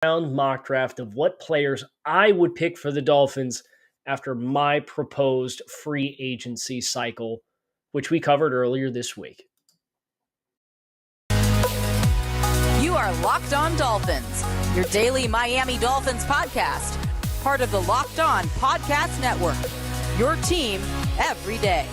round mock draft of what players I would pick for the Dolphins after my proposed free agency cycle, which we covered earlier this week. You are Locked On Dolphins, your daily Miami Dolphins podcast, part of the Locked On Podcast Network, your team every day.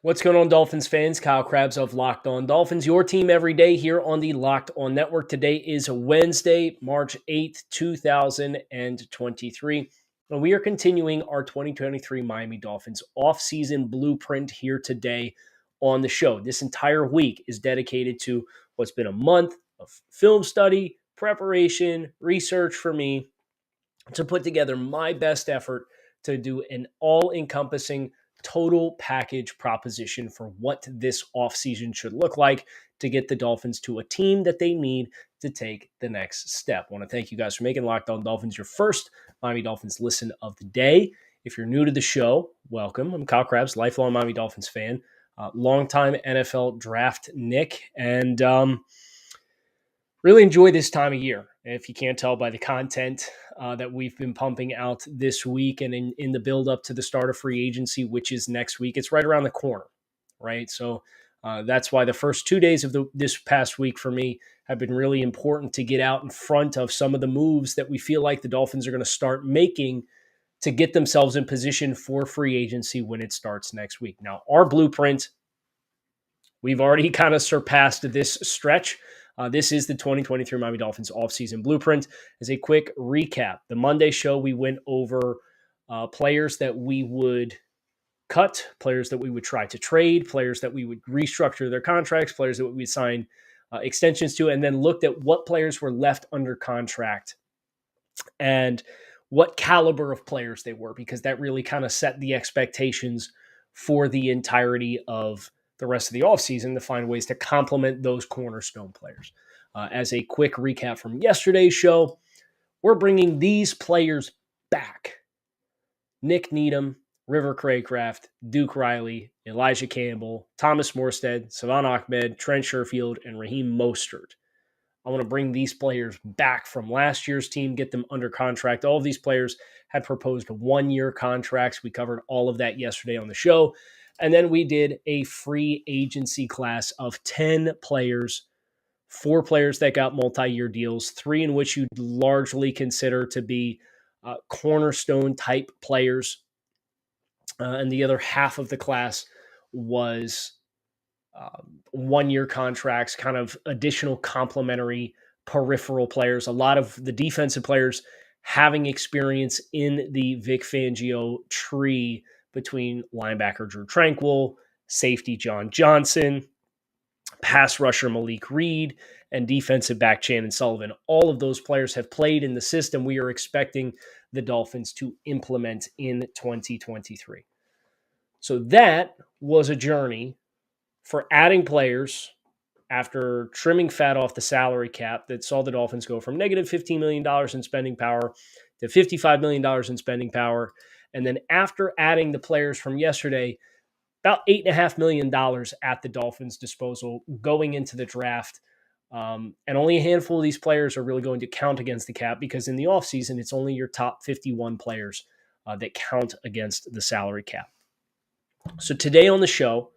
What's going on, Dolphins fans? Kyle Krabs of Locked On Dolphins, your team every day here on the Locked On Network. Today is Wednesday, March 8th, 2023. And we are continuing our 2023 Miami Dolphins offseason blueprint here today on the show. This entire week is dedicated to what's been a month of film study, preparation, research for me to put together my best effort to do an all-encompassing total package proposition for what this offseason should look like to get the Dolphins to a team that they need to take the next step. I want to thank you guys for making Locked On Dolphins your first Miami Dolphins listen of the day. If you're new to the show, welcome. I'm Kyle Krabs, lifelong Miami Dolphins fan, longtime NFL draft Nick, and really enjoy this time of year. If you can't tell by the content that we've been pumping out this week and in the build up to the start of free agency, which is next week, it's right around the corner, right? So that's why the first 2 days of this past week for me have been really important to get out in front of some of the moves that we feel like the Dolphins are going to start making to get themselves in position for free agency when it starts next week. Now, our blueprint, we've already kind of surpassed this stretch. This is the 2023 Miami Dolphins offseason blueprint. As a quick recap, the Monday show, we went over players that we would cut, players that we would try to trade, players that we would restructure their contracts, players that we would sign extensions to, and then looked at what players were left under contract and what caliber of players they were, because that really kind of set the expectations for the entirety of the rest of the offseason to find ways to complement those cornerstone players. As a quick recap from yesterday's show, we're bringing these players back. Nick Needham, River Craycraft, Duke Riley, Elijah Campbell, Thomas Morstead, Savon Ahmed, Trent Sherfield, and Raheem Mostert. I want to bring these players back from last year's team, get them under contract. All of these players had proposed one-year contracts. We covered all of that yesterday on the show. And then we did a free agency class of 10 players, 4 players that got multi-year deals, 3 in which you'd largely consider to be cornerstone type players. And the other half of the class was one-year contracts, kind of additional complementary peripheral players. A lot of the defensive players having experience in the Vic Fangio tree between linebacker Drew Tranquill, safety John Johnson, pass rusher Malik Reed, and defensive back Shannon Sullivan. All of those players have played in the system we are expecting the Dolphins to implement in 2023. So that was a journey for adding players after trimming fat off the salary cap that saw the Dolphins go from negative $15 million in spending power to $55 million in spending power. And then after adding the players from yesterday, about $8.5 million at the Dolphins' disposal going into the draft. And only a handful of these players are really going to count against the cap because in the offseason, it's only your top 51 players that count against the salary cap. So today on the show,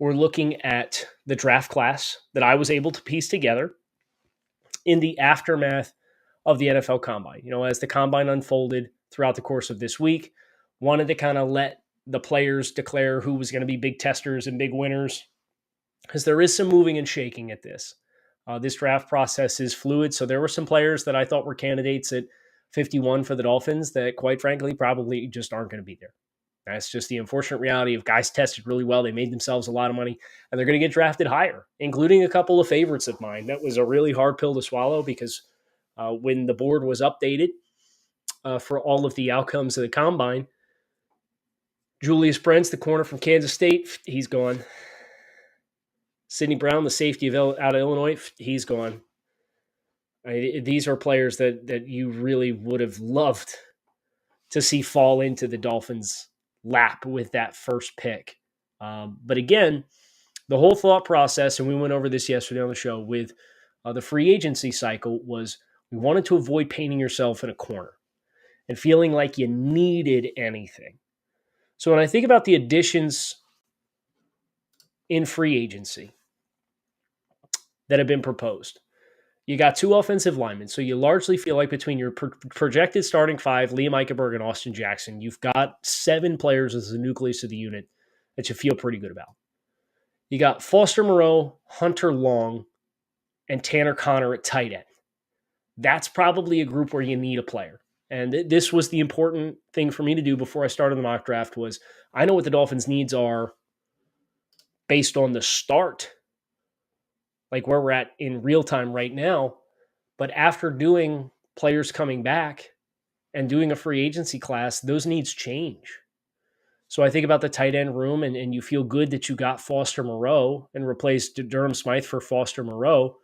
we're looking at the draft class that I was able to piece together in the aftermath of the NFL Combine. You know, as the Combine unfolded throughout the course of this week, wanted to kind of let the players declare who was going to be big testers and big winners, because there is some moving and shaking at this. This draft process is fluid, so there were some players that I thought were candidates at 51 for the Dolphins that, quite frankly, probably just aren't going to be there. That's just the unfortunate reality of guys tested really well. They made themselves a lot of money, and they're going to get drafted higher, including a couple of favorites of mine. That was a really hard pill to swallow because when the board was updated for all of the outcomes of the Combine, Julius Brents, the corner from Kansas State, he's gone. Sidney Brown, the safety out of Illinois, he's gone. These are players that you really would have loved to see fall into the Dolphins lap with that first pick. But again, the whole thought process, and we went over this yesterday on the show with the free agency cycle, was we wanted to avoid painting yourself in a corner and feeling like you needed anything. So when I think about the additions in free agency that have been proposed, you got 2 offensive linemen. So you largely feel like between your projected starting 5, Liam Eichenberg and Austin Jackson, you've got 7 players as the nucleus of the unit that you feel pretty good about. You got Foster Moreau, Hunter Long, and Tanner Connor at tight end. That's probably a group where you need a player. And this was the important thing for me to do before I started the mock draft was I know what the Dolphins' needs are based on the start, like where we're at in real time right now. But after doing players coming back and doing a free agency class, those needs change. So I think about the tight end room, and you feel good that you got Foster Moreau and replaced Durham Smythe for Foster Moreau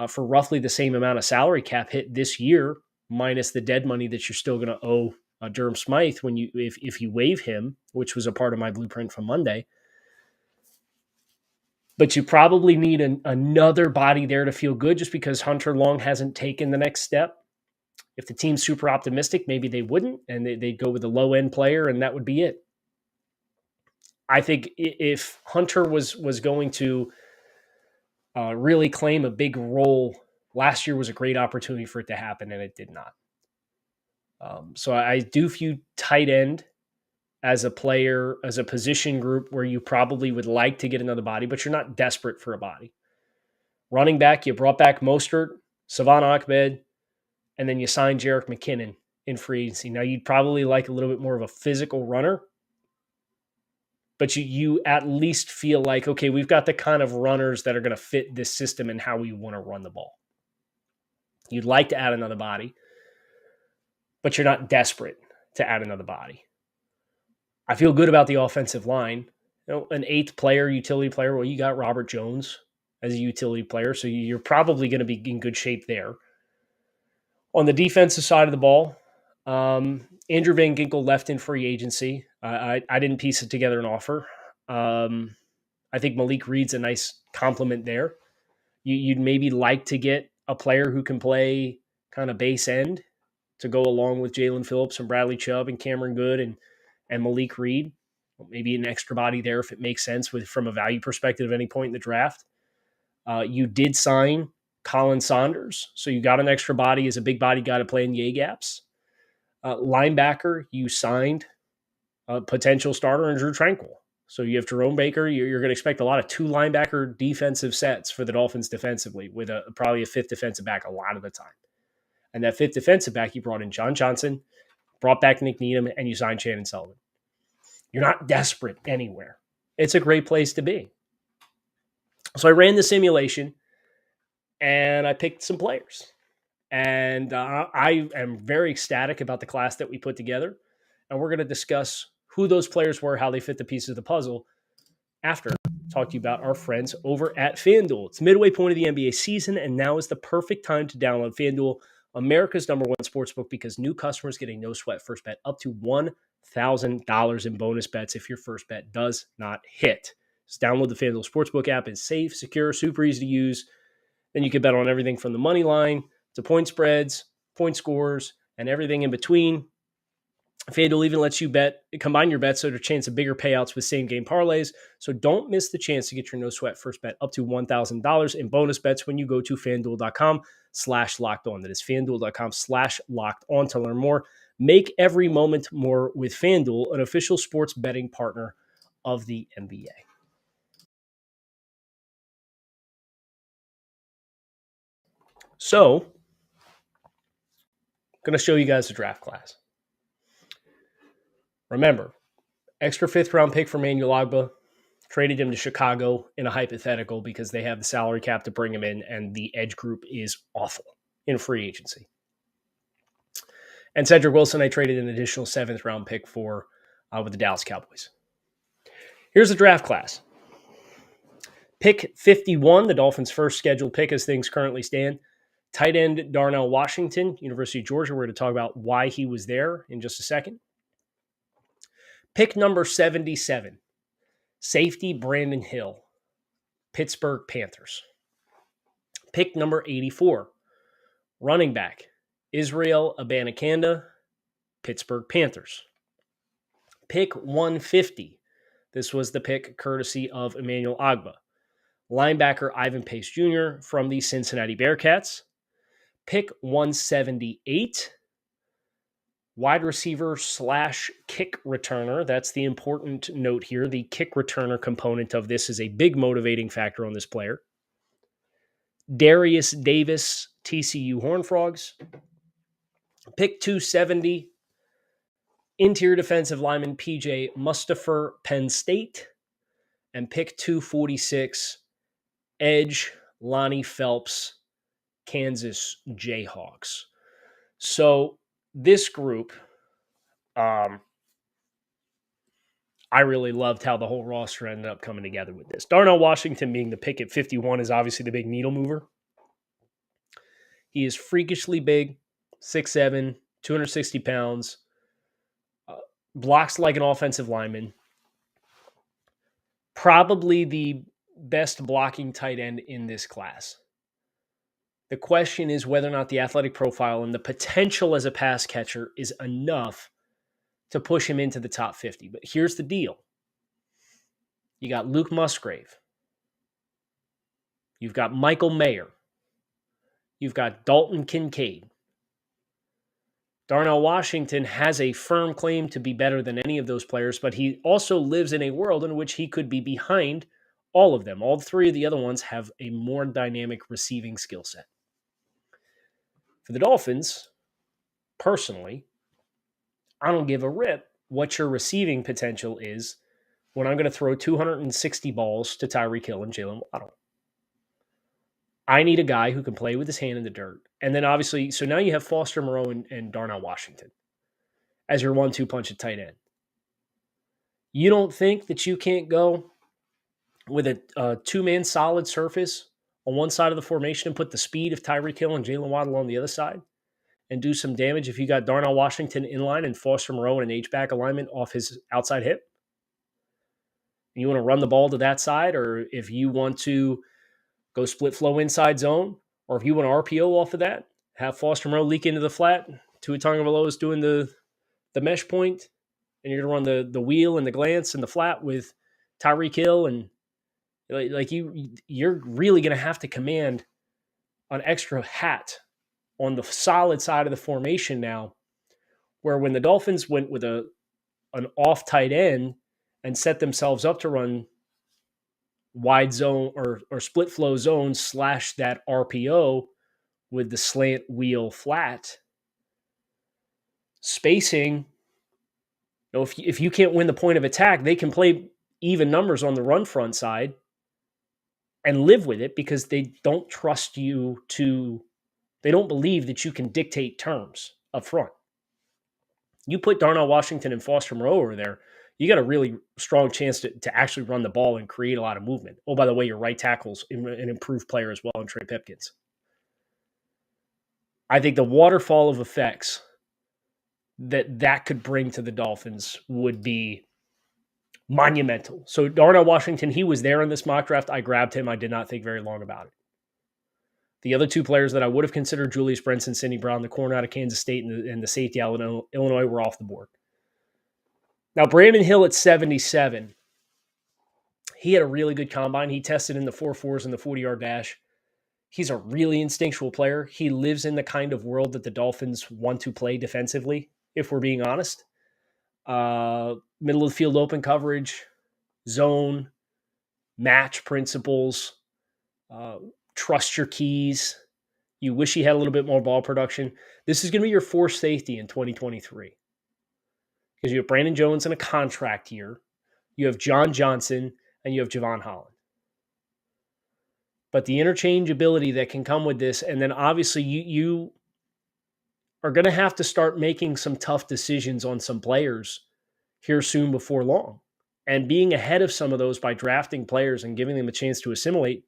for roughly the same amount of salary cap hit this year, minus the dead money that you're still going to owe Durham Smythe when if you waive him, which was a part of my blueprint from Monday. But you probably need another body there to feel good just because Hunter Long hasn't taken the next step. If the team's super optimistic, maybe they wouldn't, and they'd go with a low-end player, and that would be it. I think if Hunter was going to really claim a big role, last year was a great opportunity for it to happen, and it did not. So I do view tight end as a player, as a position group where you probably would like to get another body, but you're not desperate for a body. Running back, you brought back Mostert, Savon Ahmed, and then you signed Jerick McKinnon in free agency. Now, you'd probably like a little bit more of a physical runner, but you at least feel like, okay, we've got the kind of runners that are going to fit this system and how we want to run the ball. You'd like to add another body, but you're not desperate to add another body. I feel good about the offensive line. An 8th player, utility player, well, you got Robert Jones as a utility player, so you're probably going to be in good shape there. On the defensive side of the ball, Andrew Van Ginkel left in free agency. I didn't piece it together an offer. I think Malik Reed's a nice compliment there. You'd maybe like to get a player who can play kind of base end to go along with Jalen Phillips and Bradley Chubb and Cameron Good and Malik Reed. Maybe an extra body there if it makes sense from a value perspective at any point in the draft. You did sign Colin Saunders, so you got an extra body as a big body guy to play in the A-gaps. Linebacker, you signed a potential starter in Drew Tranquil. So you have Jerome Baker. You're going to expect a lot of 2 linebacker defensive sets for the Dolphins defensively with probably a 5th defensive back a lot of the time. And that 5th defensive back, you brought in John Johnson, brought back Nick Needham, and you signed Shannon Sullivan. You're not desperate anywhere. It's a great place to be. So I ran the simulation, and I picked some players. And I am very ecstatic about the class that we put together. And we're going to discuss who those players were, how they fit the pieces of the puzzle after I talk to you about our friends over at FanDuel. It's midway point of the NBA season, and now is the perfect time to download FanDuel, America's #1 sportsbook, because new customers get a no-sweat first bet up to $1,000 in bonus bets if your first bet does not hit. Just download the FanDuel Sportsbook app. It's safe, secure, super easy to use. Then you can bet on everything from the money line to point spreads, point scores, and everything in between. FanDuel even lets you combine your bets so there's a chance of bigger payouts with same-game parlays. So don't miss the chance to get your no-sweat first bet up to $1,000 in bonus bets when you go to FanDuel.com/lockedon. That is FanDuel.com/lockedon to learn more. Make every moment more with FanDuel, an official sports betting partner of the NBA. So, I'm going to show you guys the draft class. Remember, extra 5th-round pick for Manuel Ogbah, traded him to Chicago in a hypothetical because they have the salary cap to bring him in, and the edge group is awful in free agency. And Cedric Wilson, I traded an additional 7th-round pick for with the Dallas Cowboys. Here's the draft class. Pick 51, the Dolphins' first scheduled pick as things currently stand. Tight end Darnell Washington, University of Georgia. We're going to talk about why he was there in just a second. Pick number 77, safety Brandon Hill, Pittsburgh Panthers. Pick number 84, running back Israel Abanikanda, Pittsburgh Panthers. Pick 150. This was the pick courtesy of Emmanuel Ogbah. Linebacker Ivan Pace Jr. from the Cincinnati Bearcats. Pick 178. Wide receiver / kick returner. That's the important note here. The kick returner component of this is a big motivating factor on this player. Darius Davis, TCU Horned Frogs. Pick 270. Interior defensive lineman PJ Mustipher, Penn State. And pick 246, edge Lonnie Phelps, Kansas Jayhawks. So this group, I really loved how the whole roster ended up coming together with this. Darnell Washington being the pick at 51 is obviously the big needle mover. He is freakishly big, 6'7", 260 pounds, blocks like an offensive lineman. Probably the best blocking tight end in this class. The question is whether or not the athletic profile and the potential as a pass catcher is enough to push him into the top 50. But here's the deal. You got Luke Musgrave. You've got Michael Mayer. You've got Dalton Kincaid. Darnell Washington has a firm claim to be better than any of those players, but he also lives in a world in which he could be behind all of them. All three of the other ones have a more dynamic receiving skill set. For the Dolphins, personally, I don't give a rip what your receiving potential is when I'm going to throw 260 balls to Tyreek Hill and Jalen Waddle. I need a guy who can play with his hand in the dirt. And then obviously, so now you have Foster Moreau and Darnell Washington as your 1-2 punch at tight end. You don't think that you can't go with a two-man solid surface on one side of the formation and put the speed of Tyreek Hill and Jalen Waddle on the other side and do some damage if you got Darnell Washington in line and Foster Moreau in an H-back alignment off his outside hip? You want to run the ball to that side, or if you want to go split flow inside zone, or if you want to RPO off of that, have Foster Moreau leak into the flat, Tua Tagovailoa is doing the mesh point, and you're going to run the wheel and the glance and the flat with Tyreek Hill, and you're really going to have to command an extra hat on the solid side of the formation now, where when the Dolphins went with an off tight end and set themselves up to run wide zone or split flow zone / that RPO with the slant wheel flat spacing, if you can't win the point of attack, they can play even numbers on the run front side and live with it because they don't trust you they don't believe that you can dictate terms up front. You put Darnell Washington and Foster Moreau over there, you got a really strong chance to actually run the ball and create a lot of movement. Oh, by the way, your right tackle's an improved player as well in Trey Pipkins. I think the waterfall of effects that could bring to the Dolphins would be monumental. So Darnell Washington, he was there in this mock draft. I grabbed him. I did not think very long about it. The other two players that I would have considered, Julius Brenson, Sidney Brown, the corner out of Kansas State, and the safety out of Illinois, were off the board. Now, Brandon Hill at 77, he had a really good combine. He tested in the 4.4s and the 40-yard dash. He's a really instinctual player. He lives in the kind of world that the Dolphins want to play defensively, if we're being honest. Middle of the field open coverage, zone, match principles, trust your keys. You wish he had a little bit more ball production. This is going to be your fourth safety in 2023. Because you have Brandon Jones in a contract year, you have John Johnson, and you have Javon Holland. But the interchangeability that can come with this, and then obviously you are going to have to start making some tough decisions on some players here soon before long. And being ahead of some of those by drafting players and giving them a chance to assimilate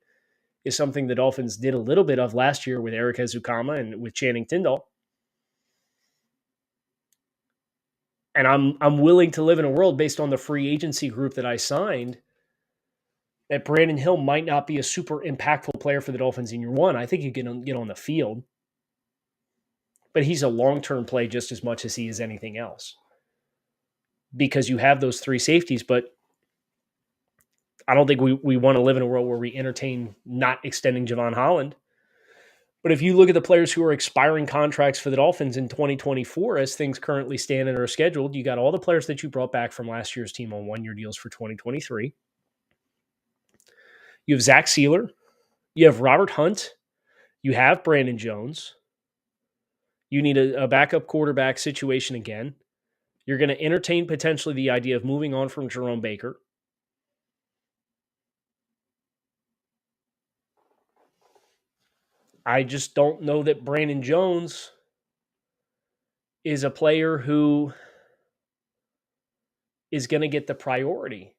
is something the Dolphins did a little bit of last year with Eric Ezukama and with Channing Tindall. And I'm willing to live in a world based on the free agency group that I signed that Brandon Hill might not be a super impactful player for the Dolphins in year one. I think he can get on the field, but he's a long-term play just as much as he is anything else because you have those three safeties, but I don't think we want to live in a world where we entertain not extending Javon Holland. But if you look at the players who are expiring contracts for the Dolphins in 2024, as things currently stand and are scheduled, you got all the players that you brought back from last year's team on one-year deals for 2023. You have Zach Sealer. You have Robert Hunt. You have Brandon Jones. You need a backup quarterback situation again. You're going to entertain potentially the idea of moving on from Jerome Baker. I just don't know that Brandon Jones is a player who is going to get the priority.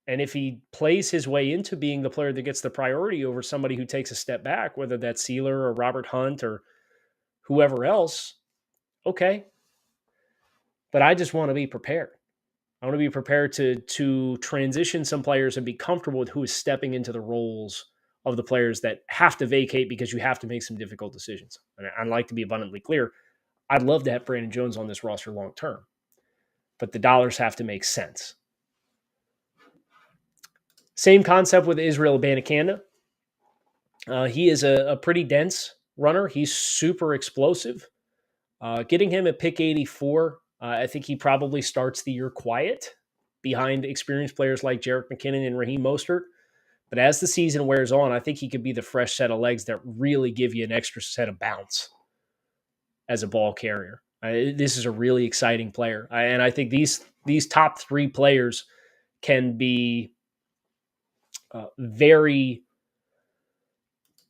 And if he plays his way into being the player that gets the priority over somebody who takes a step back, whether that's Sealer or Robert Hunt or whoever else, okay. But I just want to be prepared. I want to be prepared to transition some players and be comfortable with who is stepping into the roles of the players that have to vacate because you have to make some difficult decisions. And I'd like to be abundantly clear. I'd love to have Brandon Jones on this roster long term, but the dollars have to make sense. Same concept with Israel Abanikanda. He is a pretty dense runner. He's super explosive. Getting him at pick 84, I think he probably starts the year quiet behind experienced players like Jerick McKinnon and Raheem Mostert. But as the season wears on, I think he could be the fresh set of legs that really give you an extra set of bounce as a ball carrier. This is a really exciting player. And I think these top three players can be very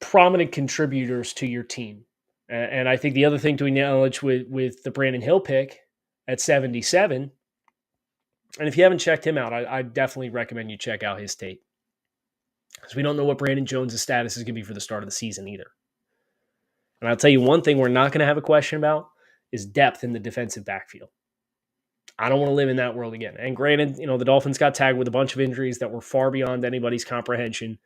prominent contributors to your team. And I think the other thing to acknowledge with the Brandon Hill pick at 77, and if you haven't checked him out, I definitely recommend you check out his tape. Because we don't know what Brandon Jones' status is going to be for the start of the season either. And I'll tell you one thing we're not going to have a question about is depth in the defensive backfield. I don't want to live in that world again. And granted, the Dolphins got tagged with a bunch of injuries that were far beyond anybody's comprehension.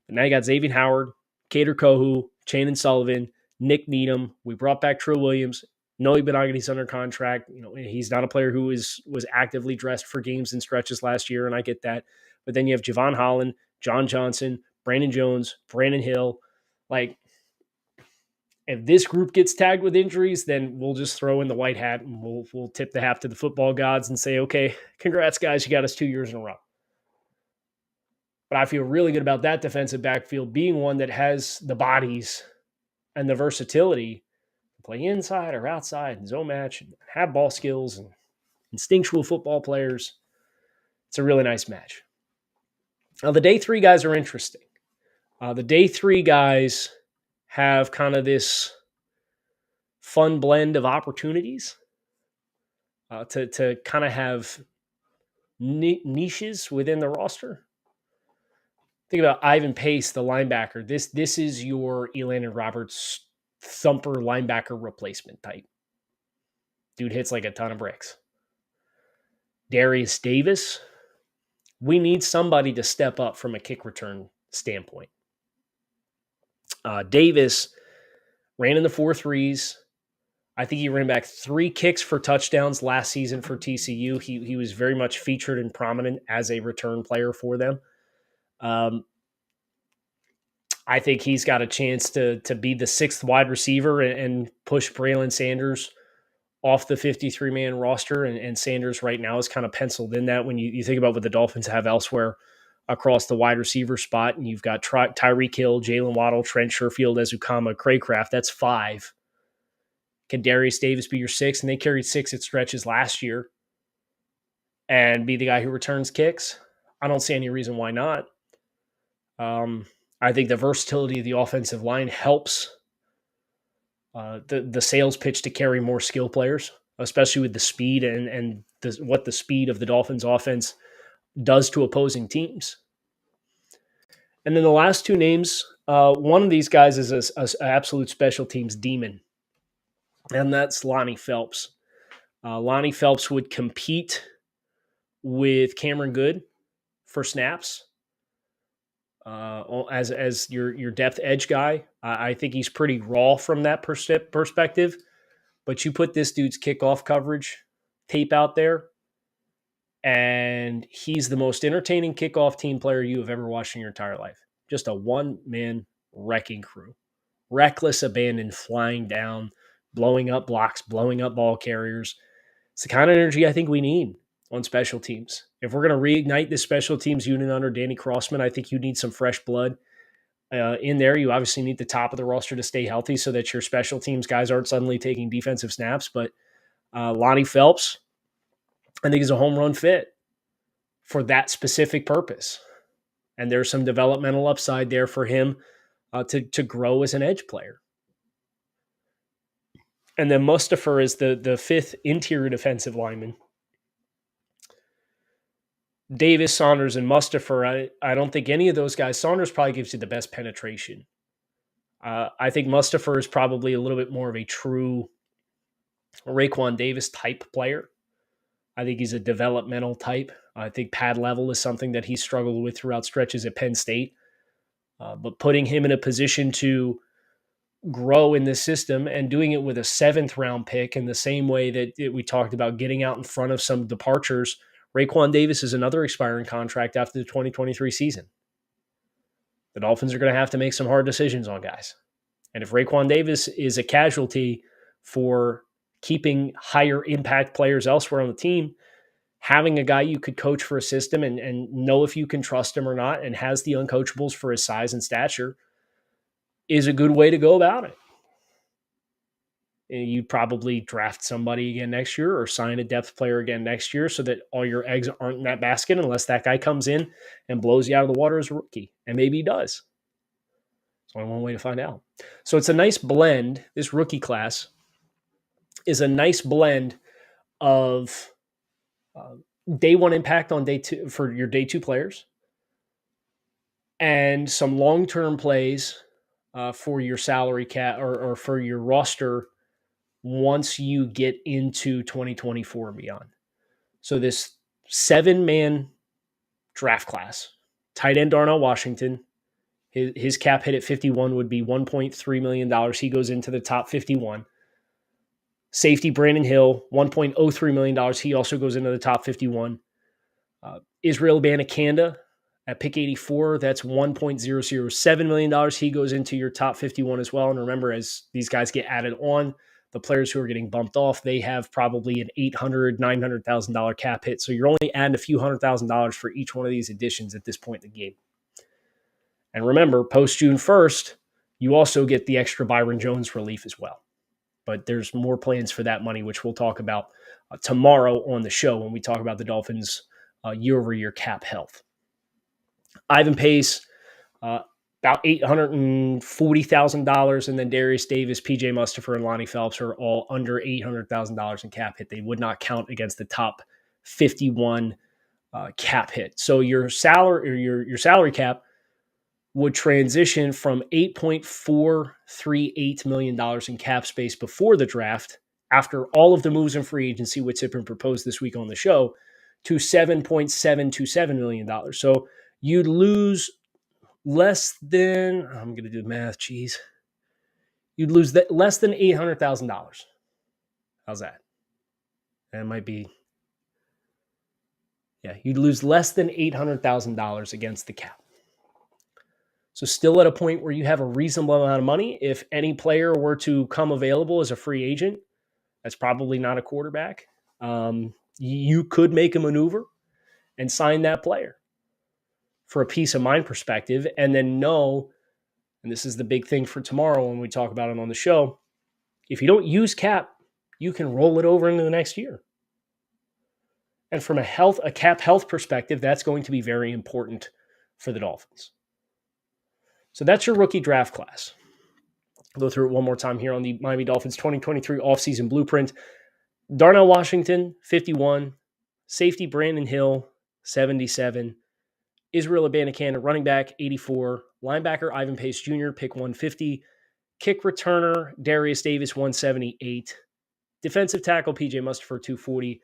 But now you got Xavier Howard, Kader Kohu, Chandon Sullivan, Nick Needham. We brought back Trill Williams. Noe Benogany's under contract. He's not a player who was actively dressed for games and stretches last year, and I get that. But then you have Javon Holland, John Johnson, Brandon Jones, Brandon Hill. Like, if this group gets tagged with injuries, then we'll just throw in the white hat and we'll tip the hat to the football gods and say, okay, congrats, guys, you got us 2 years in a row. But I feel really good about that defensive backfield being one that has the bodies and the versatility to play inside or outside and zone match and have ball skills and instinctual football players. It's a really nice match. Now, the day three guys are interesting. The day three guys have kind of this fun blend of opportunities to kind of have niches within the roster. Think about Ivan Pace, the linebacker. This is your Elandon Roberts thumper linebacker replacement type. Dude hits like a ton of bricks. Darius Davis. We need somebody to step up from a kick return standpoint. Davis ran in the 4.3s. I think he ran back 3 kicks for touchdowns last season for TCU. He was very much featured and prominent as a return player for them. I think he's got a chance to be the 6th wide receiver and push Braylon Sanders off the 53-man roster. And Sanders right now is kind of penciled in that when you think about what the Dolphins have elsewhere across the wide receiver spot. And you've got Tyreek Hill, Jalen Waddle, Trent Sherfield, Ezukama, Craycraft. That's 5. Can Darius Davis be your 6th? And they carried 6 at stretches last year and be the guy who returns kicks? I don't see any reason why not. I think the versatility of the offensive line helps the sales pitch to carry more skill players, especially with the speed and what the speed of the Dolphins offense does to opposing teams. And then the last 2 names, one of these guys is an absolute special teams demon, and that's Lonnie Phelps. Lonnie Phelps would compete with Cameron Good for snaps as your depth edge guy. I think he's pretty raw from that perspective. But you put this dude's kickoff coverage tape out there, and he's the most entertaining kickoff team player you have ever watched in your entire life. Just a one-man wrecking crew. Reckless abandon, flying down, blowing up blocks, blowing up ball carriers. It's the kind of energy I think we need on special teams. If we're going to reignite this special teams unit under Danny Crossman, I think you need some fresh blood in there. You obviously need the top of the roster to stay healthy so that your special teams guys aren't suddenly taking defensive snaps. But Lonnie Phelps, I think, is a home run fit for that specific purpose. And there's some developmental upside there for him to grow as an edge player. And then Mustafa is the fifth interior defensive lineman. Davis, Saunders, and Mustafa, I don't think any of those guys. Saunders probably gives you the best penetration. I think Mustafa is probably a little bit more of a true Raekwon Davis type player. I think he's a developmental type. I think pad level is something that he struggled with throughout stretches at Penn State. But putting him in a position to grow in this system and doing it with a 7th round pick in the same way that we talked about getting out in front of some departures. Raekwon Davis is another expiring contract after the 2023 season. The Dolphins are going to have to make some hard decisions on guys. And if Raekwon Davis is a casualty for keeping higher impact players elsewhere on the team, having a guy you could coach for a system and know if you can trust him or not and has the uncoachables for his size and stature is a good way to go about it. You'd probably draft somebody again next year or sign a depth player again next year so that all your eggs aren't in that basket unless that guy comes in and blows you out of the water as a rookie. And maybe he does. It's only one way to find out. So it's a nice blend. This rookie class is a nice blend of day one impact on day two for your day two players and some long-term plays for your salary cap or for your roster once you get into 2024 and beyond. So this 7-man draft class, tight end Darnell Washington, his cap hit at 51 would be $1.3 million. He goes into the top 51. Safety Brandon Hill, $1.03 million. He also goes into the top 51. Israel Abanikanda at pick 84, that's $1.007 million. He goes into your top 51 as well. And remember, as these guys get added on, the players who are getting bumped off, they have probably an $800,000, $900,000 cap hit. So you're only adding a few $100,000 for each one of these additions at this point in the game. And remember, post June 1st, you also get the extra Byron Jones relief as well. But there's more plans for that money, which we'll talk about tomorrow on the show when we talk about the Dolphins' year-over-year cap health. Ivan Pace, about $840,000, and then Darius Davis, PJ Mustafa, and Lonnie Phelps are all under $800,000 in cap hit. They would not count against the top 51 cap hit. So your salary or your salary cap would transition from $8.438 million in cap space before the draft, after all of the moves in free agency, which have been proposed this week on the show, to $7.727 million. So you'd lose less than, I'm going to do the math, geez. You'd lose less than $800,000. How's that? That might be, yeah, you'd lose less than $800,000 against the cap. So still at a point where you have a reasonable amount of money. If any player were to come available as a free agent, that's probably not a quarterback. You could make a maneuver and sign that player for a peace of mind perspective, and then know, and this is the big thing for tomorrow when we talk about it on the show, if you don't use cap, you can roll it over into the next year. And from a cap health perspective, that's going to be very important for the Dolphins. So that's your rookie draft class. I'll go through it one more time here on the Miami Dolphins 2023 offseason blueprint. Darnell Washington, 51. Safety Brandon Hill, 77. Israel Abanikanda, running back, 84. Linebacker Ivan Pace Jr., pick 150. Kick returner Darius Davis, 178. defensive tackle PJ Mustard for 240,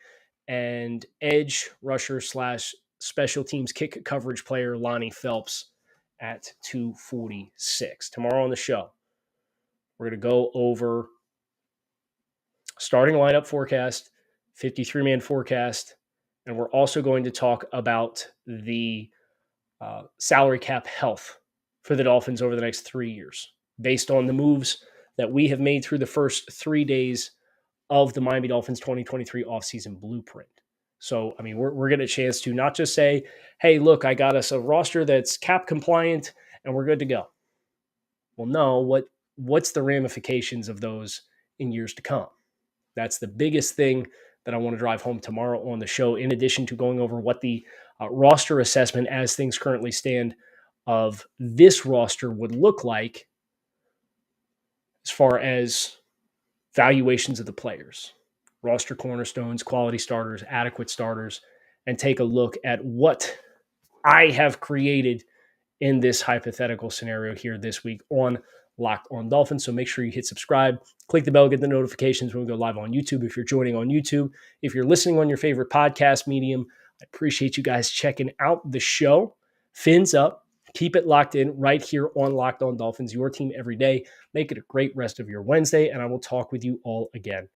and edge rusher / special teams kick coverage player Lonnie Phelps at 246. Tomorrow on the show, we're going to go over starting lineup forecast, 53-man forecast, and we're also going to talk about the salary cap health for the Dolphins over the next 3 years, based on the moves that we have made through the first 3 days of the Miami Dolphins 2023 offseason blueprint. So, I mean, we're getting a chance to not just say, hey, look, I got us a roster that's cap compliant and we're good to go. Well, no, what's the ramifications of those in years to come? That's the biggest thing that I want to drive home tomorrow on the show, in addition to going over what the roster assessment as things currently stand of this roster would look like as far as valuations of the players, roster cornerstones, quality starters, adequate starters, and take a look at what I have created in this hypothetical scenario here this week on Locked on Dolphins. So make sure you hit subscribe, click the bell, get the notifications when we go live on YouTube. If you're joining on YouTube, if you're listening on your favorite podcast medium, I appreciate you guys checking out the show. Fins up. Keep it locked in right here on Locked on Dolphins, your team every day. Make it a great rest of your Wednesday, and I will talk with you all again